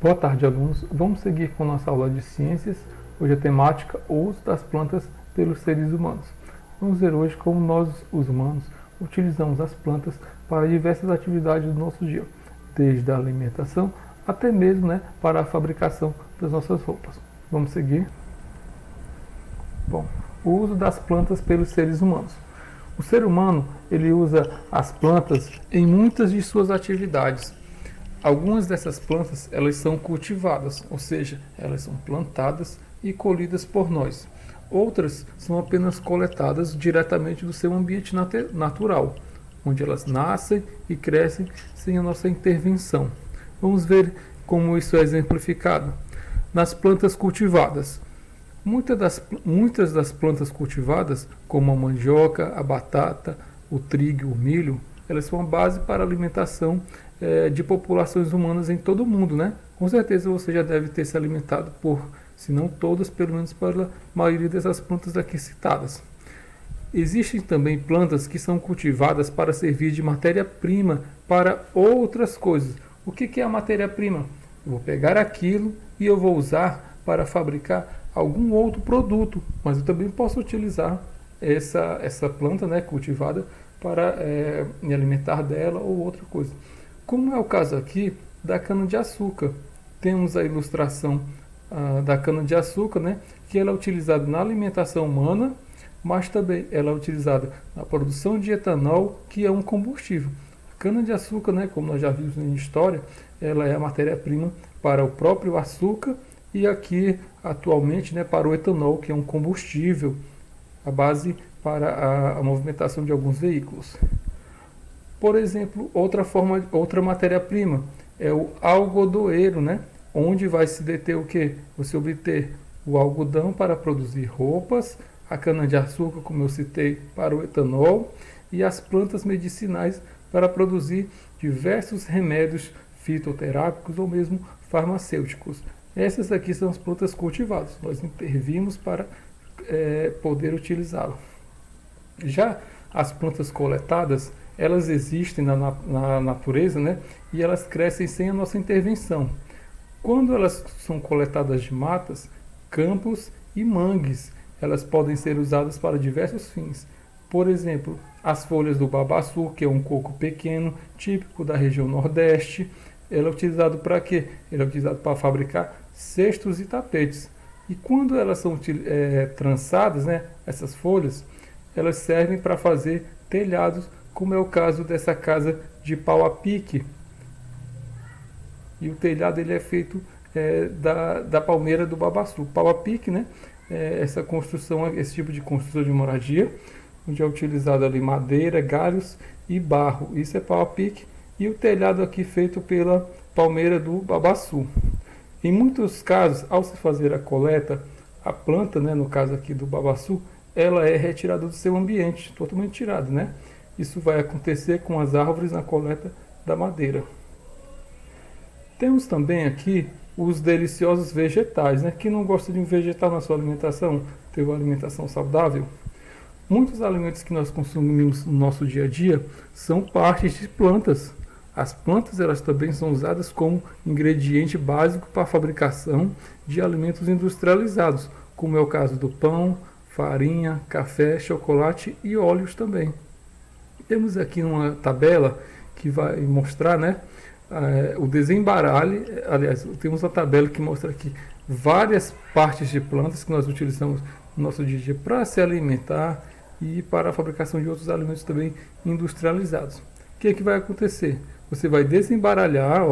Boa tarde, alunos. Vamos seguir com nossa aula de ciências. Hoje a temática, o uso das plantas pelos seres humanos. Vamos ver hoje como nós, os humanos, utilizamos as plantas para diversas atividades do nosso dia, desde a alimentação até mesmo para a fabricação das nossas roupas. Vamos seguir? Bom, o uso das plantas pelos seres humanos. O ser humano, ele usa as plantas em muitas de suas atividades. Algumas dessas plantas, elas são cultivadas, ou seja, elas são plantadas e colhidas por nós. Outras são apenas coletadas diretamente do seu ambiente natural, onde elas nascem e crescem sem a nossa intervenção. Vamos ver como isso é exemplificado. Nas plantas cultivadas. Muitas das plantas cultivadas, como a mandioca, a batata, o trigo, o milho, elas são a base para a alimentação de populações humanas em todo o mundo, né? Com certeza você já deve ter se alimentado por, se não todas, pelo menos pela maioria dessas plantas aqui citadas. Existem também plantas que são cultivadas para servir de matéria-prima para outras coisas. O que é a matéria-prima? Eu vou pegar aquilo e eu vou usar para fabricar algum outro produto, mas eu também posso utilizar essa planta cultivada para me alimentar dela ou outra coisa. Como é o caso aqui da cana-de-açúcar. Temos a ilustração da cana-de-açúcar, que ela é utilizada na alimentação humana, mas também ela é utilizada na produção de etanol, que é um combustível. A cana-de-açúcar, como nós já vimos na história, ela é a matéria-prima para o próprio açúcar e aqui atualmente para o etanol, que é um combustível, a base para a movimentação de alguns veículos. Por exemplo, outra matéria-prima é o algodoeiro, onde vai se deter o que? Você obter o algodão para produzir roupas, a cana-de-açúcar, como eu citei, para o etanol, e as plantas medicinais para produzir diversos remédios fitoterápicos ou mesmo farmacêuticos. Essas aqui são as plantas cultivadas. Nós intervimos para poder utilizá-la. Já as plantas coletadas, elas existem na natureza, e elas crescem sem a nossa intervenção. Quando elas são coletadas de matas, campos e mangues, elas podem ser usadas para diversos fins. Por exemplo, as folhas do babaçu, que é um coco pequeno, típico da região Nordeste, ela é utilizado para quê? Ela é utilizado para fabricar cestos e tapetes. E quando elas são trançadas, essas folhas, elas servem para fazer telhados, como é o caso dessa casa de pau a pique. E o telhado ele é feito da palmeira do babaçu. Pau a pique, essa construção, esse tipo de construção de moradia, onde é utilizado ali madeira, galhos e barro. Isso é pau a pique. E o telhado aqui feito pela palmeira do babaçu. Em muitos casos, ao se fazer a coleta, a planta, no caso aqui do babaçu, ela é retirada do seu ambiente, totalmente tirada, Isso vai acontecer com as árvores na coleta da madeira. Temos também aqui os deliciosos vegetais, Quem não gosta de um vegetal na sua alimentação, ter uma alimentação saudável? Muitos alimentos que nós consumimos no nosso dia a dia são partes de plantas. As plantas elas também são usadas como ingrediente básico para a fabricação de alimentos industrializados, como é o caso do pão, farinha, café, chocolate e óleos também. Temos aqui uma tabela que vai mostrar o desembaralhe. Aliás, temos uma tabela que mostra aqui várias partes de plantas que nós utilizamos no nosso dia a dia para se alimentar e para a fabricação de outros alimentos também industrializados. O que é que vai acontecer? Você vai desembaralhar,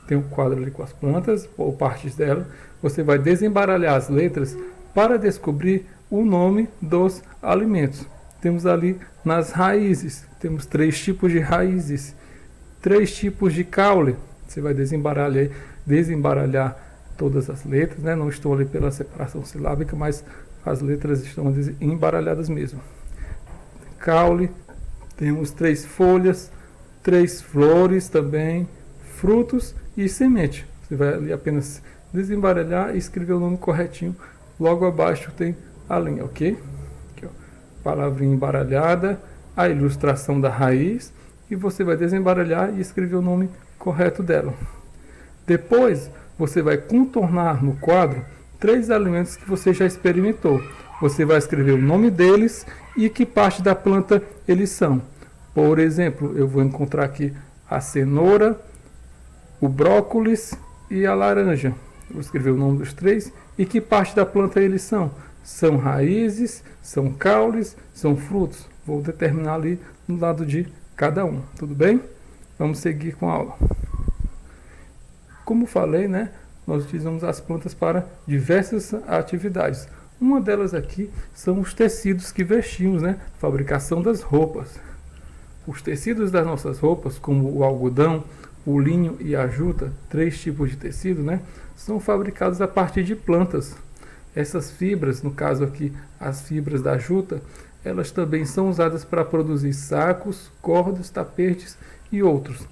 tem um quadro ali com as plantas ou partes dela, você vai desembaralhar as letras para descobrir o nome dos alimentos. Temos ali nas raízes, temos 3 tipos de raízes, 3 tipos de caule. Você vai desembaralhar todas as letras, não estou ali pela separação silábica, mas as letras estão embaralhadas mesmo. Caule, temos 3 folhas, 3 flores também, frutos e semente. Você vai ali apenas desembaralhar e escrever o nome corretinho. Logo abaixo tem a linha, ok? Aqui, palavrinha embaralhada, a ilustração da raiz e você vai desembaralhar e escrever o nome correto dela. Depois, você vai contornar no quadro 3 alimentos que você já experimentou. Você vai escrever o nome deles e que parte da planta eles são. Por exemplo, eu vou encontrar aqui a cenoura, o brócolis e a laranja. Vou escrever o nome dos 3 e que parte da planta eles são. São raízes, são caules, são frutos. Vou determinar ali no lado de cada um, tudo bem? Vamos seguir com a aula. Como falei, né, nós utilizamos as plantas para diversas atividades. Uma delas aqui são os tecidos que vestimos, né, fabricação das roupas. Os tecidos das nossas roupas, como o algodão, o linho e a juta, 3 tipos de tecido, né, são fabricados a partir de plantas. Essas fibras, no caso aqui as fibras da juta, elas também são usadas para produzir sacos, cordas, tapetes e outros.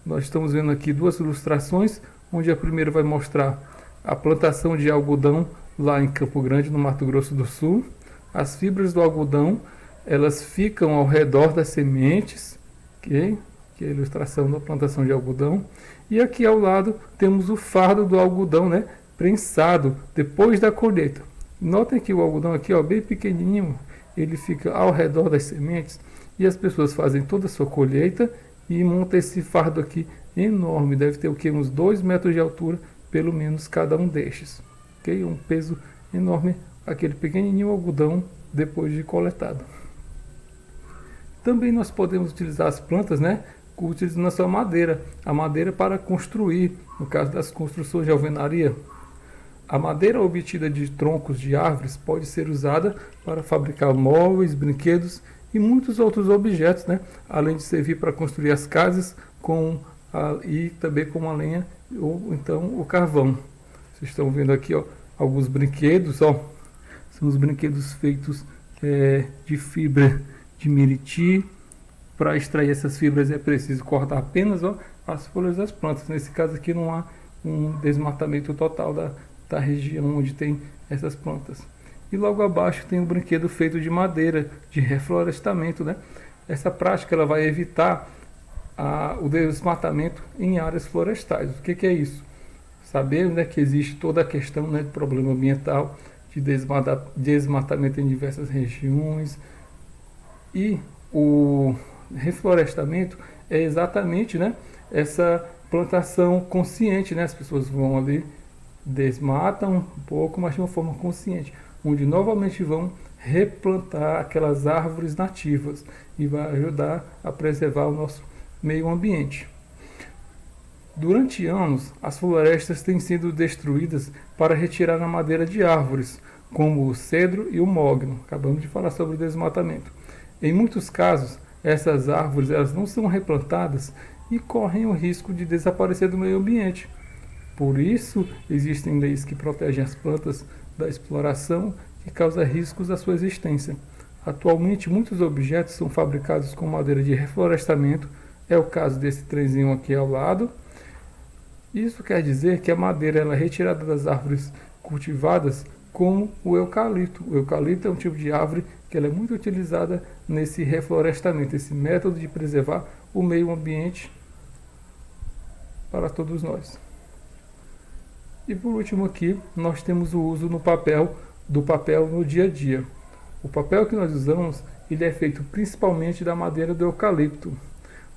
Nós estamos vendo aqui 2 ilustrações, onde a primeira vai mostrar a plantação de algodão lá em Campo Grande, no Mato Grosso do Sul. As fibras do algodão, elas ficam ao redor das sementes, ok? Que é a ilustração da plantação de algodão. E aqui ao lado temos o fardo do algodão, né, prensado depois da colheita. Notem que o algodão aqui, ó, bem pequenininho, ele fica ao redor das sementes e as pessoas fazem toda a sua colheita e montam esse fardo aqui enorme, deve ter o que, uns 2 metros de altura, pelo menos cada um destes, ok? Um peso enorme, aquele pequenininho algodão depois de coletado. Também nós podemos utilizar as plantas, né, utilizando a sua madeira, a madeira para construir, no caso das construções de alvenaria. A madeira obtida de troncos de árvores pode ser usada para fabricar móveis, brinquedos e muitos outros objetos, né? Além de servir para construir as casas e também como a lenha ou então o carvão. Vocês estão vendo aqui, ó, alguns brinquedos, ó, são os brinquedos feitos de fibra de miriti. Para extrair essas fibras é preciso cortar apenas, ó, as folhas das plantas. Nesse caso aqui não há um desmatamento total da região onde tem essas plantas. E logo abaixo tem um brinquedo feito de madeira, de reflorestamento, né? Essa prática ela vai evitar o desmatamento em áreas florestais. O que é isso? Sabemos, né, que existe toda a questão, né, do problema ambiental, de desmatamento em diversas regiões. E o reflorestamento é exatamente, né, essa plantação consciente, né? As pessoas vão ali, desmatam um pouco, mas de uma forma consciente, onde novamente vão replantar aquelas árvores nativas e vai ajudar a preservar o nosso meio ambiente. Durante anos, as florestas têm sido destruídas para retirar a madeira de árvores, como o cedro e o mogno. Acabamos de falar sobre o desmatamento. Em muitos casos, essas árvores elas não são replantadas e correm o risco de desaparecer do meio ambiente. Por isso, existem leis que protegem as plantas da exploração que causa riscos à sua existência. Atualmente, muitos objetos são fabricados com madeira de reflorestamento. É o caso desse trenzinho aqui ao lado. Isso quer dizer que a madeira ela é retirada das árvores cultivadas com o eucalipto. O eucalipto é um tipo de árvore que ela é muito utilizada nesse reflorestamento, esse método de preservar o meio ambiente para todos nós. E por último aqui, nós temos o uso do papel no dia a dia. O papel que nós usamos, ele é feito principalmente da madeira do eucalipto.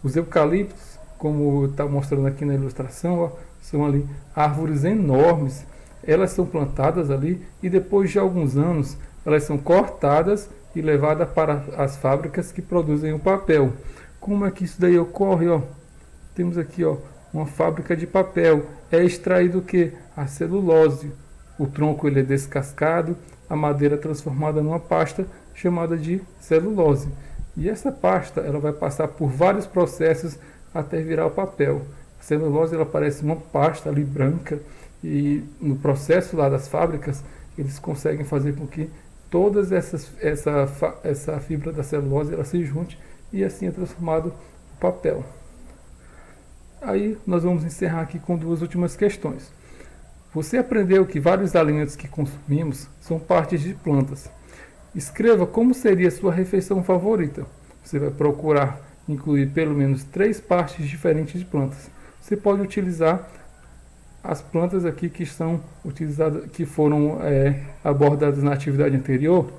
Os eucaliptos, como está mostrando aqui na ilustração, ó, são ali árvores enormes. Elas são plantadas ali e depois de alguns anos, elas são cortadas e levadas para as fábricas que produzem o papel. Como é que isso daí ocorre? Ó? Temos aqui, ó, uma fábrica de papel. É extraído o que? A celulose. O tronco ele é descascado, a madeira é transformada numa pasta chamada de celulose. E essa pasta ela vai passar por vários processos até virar o papel. A celulose ela parece uma pasta ali branca e no processo lá das fábricas eles conseguem fazer com que todas essa fibra da celulose ela se junte e assim é transformado o papel. Aí nós vamos encerrar aqui com 2 últimas questões. Você aprendeu que vários alimentos que consumimos são partes de plantas. Escreva como seria a sua refeição favorita. Você vai procurar incluir pelo menos 3 partes diferentes de plantas. Você pode utilizar as plantas aqui que estão utilizadas, que foram abordadas na atividade anterior,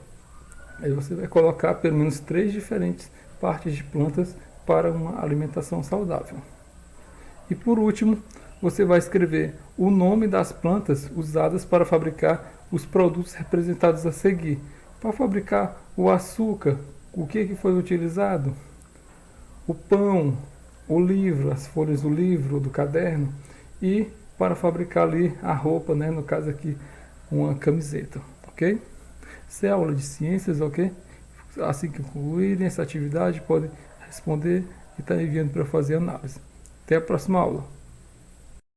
aí você vai colocar pelo menos 3 diferentes partes de plantas para uma alimentação saudável. E por último, você vai escrever o nome das plantas usadas para fabricar os produtos representados a seguir. Para fabricar o açúcar, o que foi utilizado? O pão, o livro, as folhas do livro, do caderno, e para fabricar ali a roupa, né? No caso aqui, uma camiseta, ok? Essa é a aula de ciências, ok? Assim que concluírem essa atividade, podem responder e estar enviando para eu fazer análise. Até a próxima aula.